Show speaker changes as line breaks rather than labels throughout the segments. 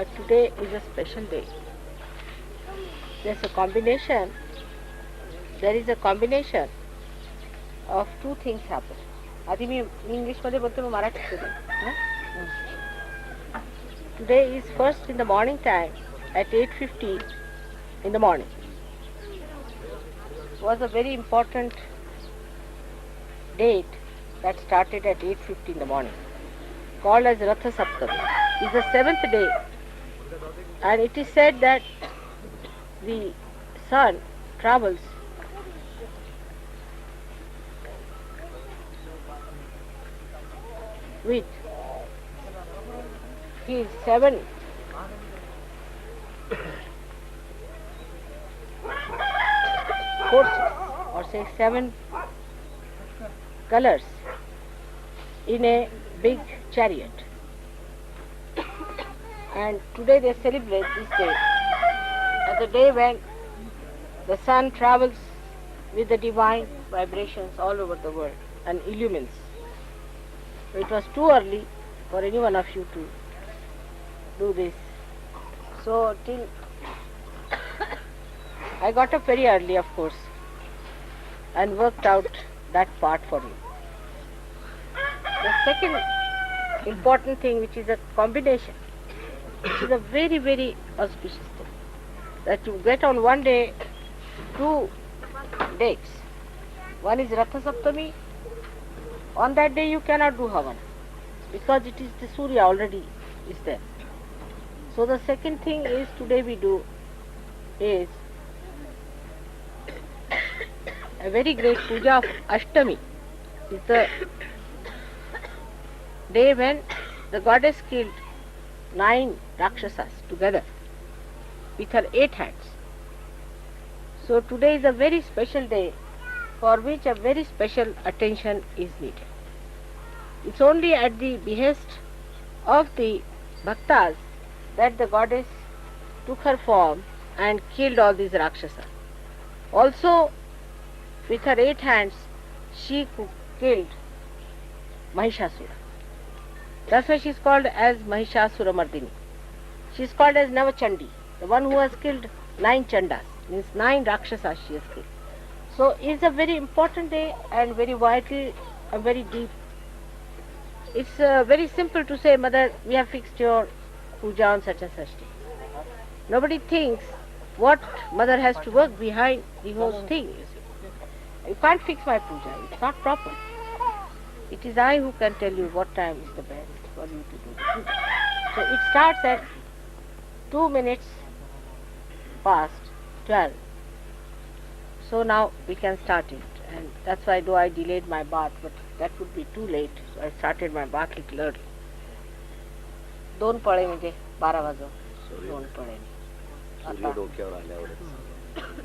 Today is a special day. There's a combination. There is a combination of two things happen. आधी मी इंग्लिशमध्ये बोलते मग मराठीत बोलते. Today is first in the morning time at 8:50 in the morning. It was a very important date that started at 8:50 in the morning, called as Ratha Saptami. It is the seventh day, and it is said that the sun travels with his seven forces, or say seven colors, in a big chariot. And today they celebrate this day as the day when the sun travels with the divine vibrations all over the world and illumines. It was too early for any one of you to do this. So till I got up very early, of course, and worked out that part for you. The second important thing, which is a combination, which is a very, very auspicious thing, that you get on one day two dates. One is Ratha Saptami. On that day you cannot do Havan because it is the Surya already is there. So the second thing is today we do is a very great puja of Ashtami. It's the day when the goddess killed 9 Rakshasas together with her 8 hands. So today is a very special day for which a very special attention is needed. It's only at the behest of the bhaktas that the goddess took her form and killed all these Rakshasas. Also, with her 8 hands, she killed Mahishasura. That's why she is called as Mahishasura Mardini. She is called as Navachandi, the one who has killed 9 Chandas, means 9 Rakshasas she has killed. So it's a very important day and very vital and very deep. It's very simple to say, Mother, we have fixed your puja on such and such day. Nobody thinks what Mother has to work behind the whole thing. You can't fix my puja, it's not proper. It is I who can tell you what time is the best for you to do the puja. So it starts at 2 minutes past 12. So now we can start it, and that's why though I delayed my bath, but that would be too late, so I started my bath little early. 2 पळे म्हणजे 12 वाजव, so 2 पळे.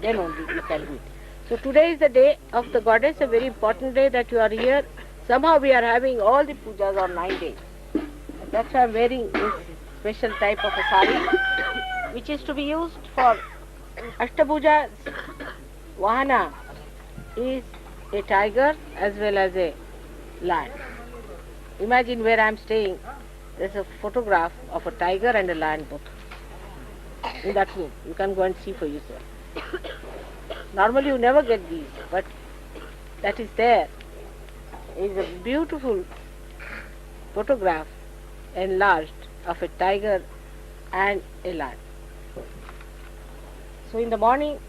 Then only you can do it. So today is the day of the goddess, a very important day that you are here. Somehow we are having all the pujas on 9 days. And that's why I am wearing this special type of a sari, which is to be used for Ashtapuja. Vahana is a tiger as well as a lion. Imagine where I am staying, there is a photograph of a tiger and a lion both in that room. You can go and see for yourself. Normally you never get these, but that is there. It is a beautiful photograph enlarged of a tiger and a lion. So in the morning,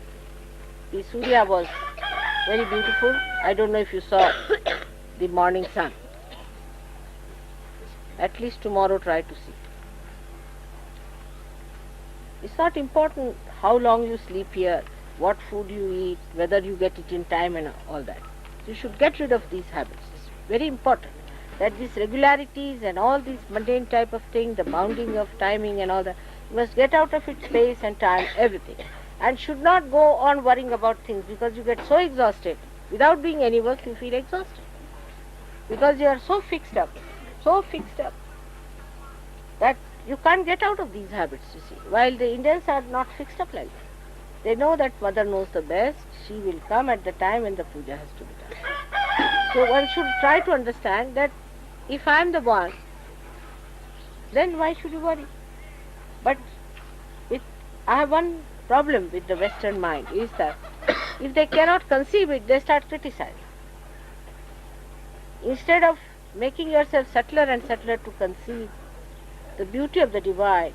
the Surya was very beautiful. I don't know if you saw the morning sun. At least tomorrow try to see. It's not important how long you sleep here, what food you eat, whether you get it in time and all that. You should get rid of these habits. It's very important that these regularities and all these mundane type of thing, the bounding of timing and all that, you must get out of it space and time, everything. And should not go on worrying about things because you get so exhausted. Without doing any work, you feel exhausted. Because you are so fixed up that you can't get out of these habits, you see. While the Indians are not fixed up like that. They know that Mother knows the best. She will come at the time when the puja has to be done. So one should try to understand that if I am the one, then why should you worry? But with, I have one problem with the Western mind is that if they cannot conceive it, they start criticizing. Instead of making yourself subtler and subtler to conceive the beauty of the divine,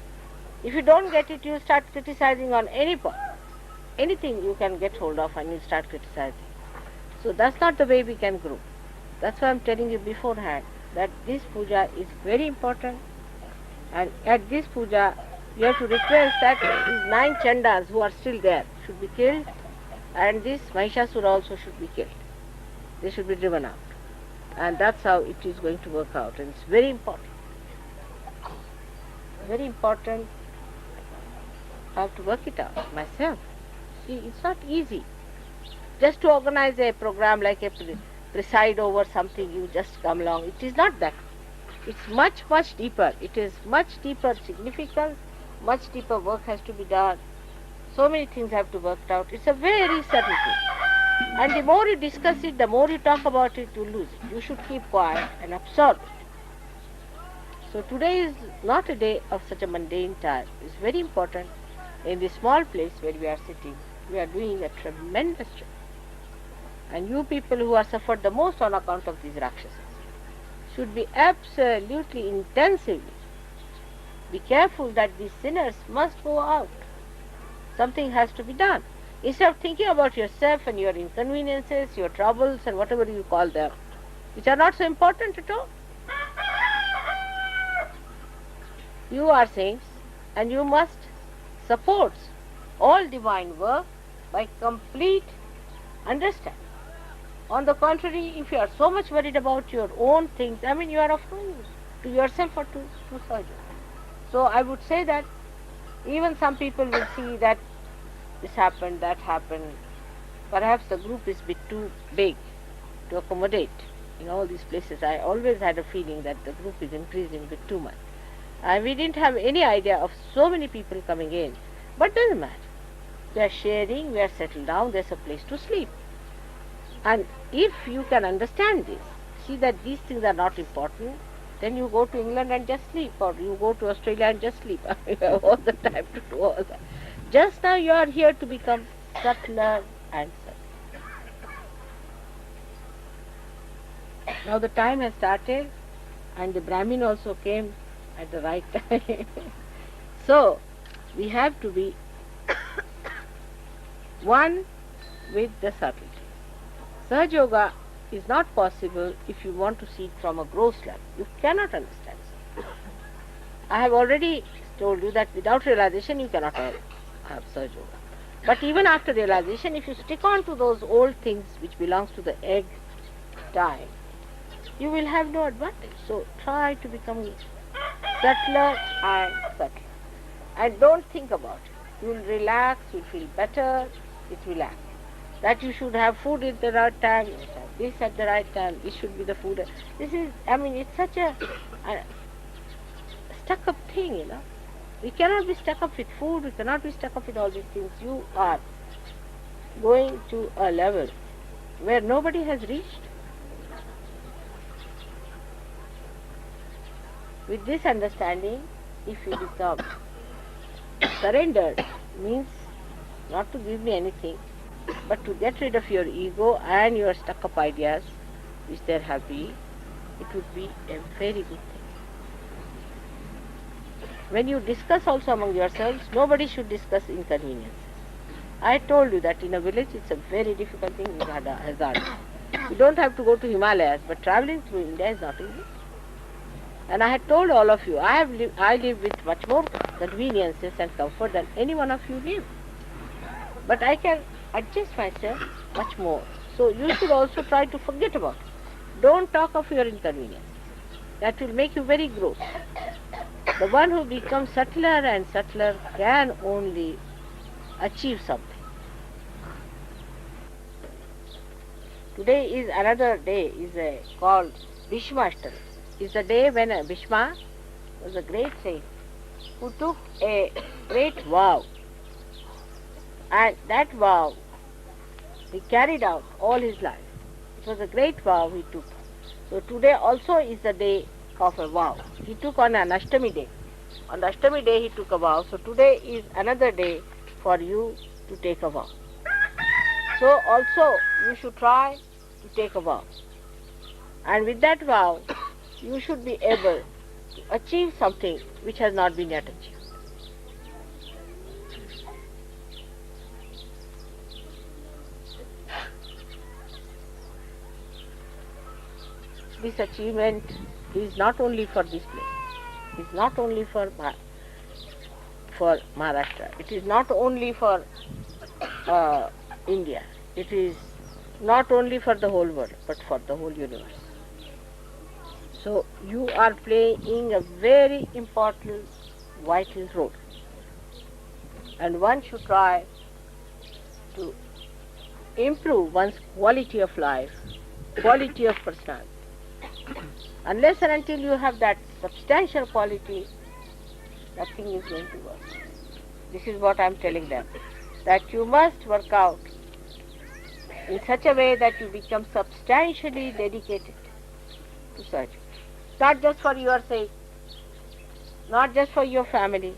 if you don't get it, you start criticizing on any point. Anything you can get hold of and you start criticizing. So that's not the way we can grow. That's why I'm telling you beforehand that this puja is very important, and at this puja you have to request that these 9 chandas who are still there should be killed, and this Mahishasura also should be killed. They should be driven out. And that's how it is going to work out. And it's very important. Very important. I have to work it out myself. See, it's not easy. Just to organize a program like a preside over something, you just come along. It is not that. It's much, much deeper. It is much deeper significance, much deeper work has to be done. So many things have to be worked out. It's a very subtle thing. And the more you discuss it, the more you talk about it, you lose it. You should keep quiet and absorb it. So today is not a day of such a mundane time. It's very important. In this small place where we are sitting, we are doing a tremendous job. And you people who are suffered the most on account of these Rakshasas should be absolutely intensively be careful that these sinners must go out. Something has to be done. Instead of thinking about yourself and your inconveniences, your troubles and whatever you call them, which are not so important at all. You are saints and you must support all divine work by complete understanding. On the contrary, if you are so much worried about your own things, I mean you are of no use to yourself or to surgeon. So I would say that even some people will see that this happened, that happened. Perhaps the group is a bit too big to accommodate. In all these places I always had a feeling that the group is increasing a bit too much. And we didn't have any idea of so many people coming in. But doesn't matter. We are sharing, we are settled down, there's a place to sleep. And if you can understand this, see that these things are not important, then you go to England and just sleep, or you go to Australia and just sleep. You have all the time to do all that. Just now you are here to become subtler and subtler. Now the time has started and the Brahmin also came at the right time. So we have to be one with the subtlety. Sahaja Yoga is not possible if you want to see it from a gross level. You cannot understand it. I have already told you that without realization you cannot have Sahaja Yoga. But even after realization, if you stick on to those old things which belongs to the egg time, you will have no advantage. So try to become subtler and subtler. And don't think about it. You will relax, you will feel better, it's relaxed. That you should have food at the right time, you should have this at the right time, this should be the food. This is, I mean, it's such a stuck up thing, you know. We cannot be stuck up with food, we cannot be stuck up with all these things. You are going to a level where nobody has reached. With this understanding, if you become surrendered, means not to give me anything, but to get rid of your ego and your stuck up ideas, which there have been, it would be a very good thing. When you discuss also among yourselves, nobody should discuss inconveniences. I told you that in a village it's a very difficult thing, is hazard. You don't have to go to Himalayas, but traveling through India is not easy. And I had told all of you, I live with much more conveniences and comfort than any one of you live. But I can adjust myself much more. So you should also try to forget about it. Don't talk of your inconvenience. That will make you very gross. The one who becomes subtler and subtler can only achieve something. Today is another day, called Bhishmashtami. It's the day when Bhishma was a great saint who took a great vow. And that vow he carried out all his life. It was a great vow he took. So today also is the day of a vow. He took on an Ashtami day. On the Ashtami day he took a vow, so today is another day for you to take a vow. So also you should try to take a vow. And with that vow, you should be able to achieve something which has not been yet achieved. This achievement is not only for this place, it is not only for Maharashtra, it is not only for India, it is not only for the whole world, but for the whole universe. So you are playing a very important, vital role. And one should try to improve one's quality of life, quality of personality. Unless and until you have that substantial quality, nothing is going to work. This is what I am telling them, that you must work out in such a way that you become substantially dedicated to such. Not just for your sake, not just for your family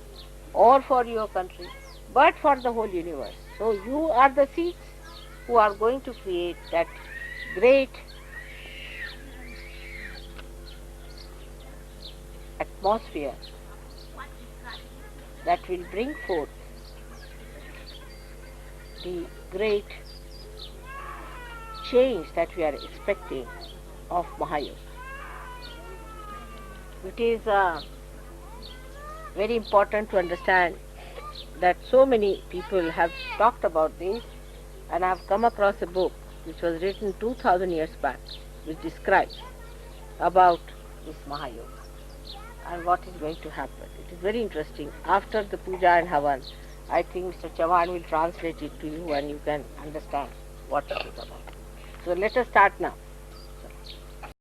or for your country, but for the whole universe. So you are the seeds who are going to create that great atmosphere that will bring forth the great change that we are expecting of Mahayoga. It is very important to understand that so many people have talked about this, and I have come across a book which was written 2000 years back which describes about this Mahayoga and what is going to happen. It is very interesting. After the puja and havan, I think Mr. Chauhan will translate it to you and you can understand what it is about. So let us start now.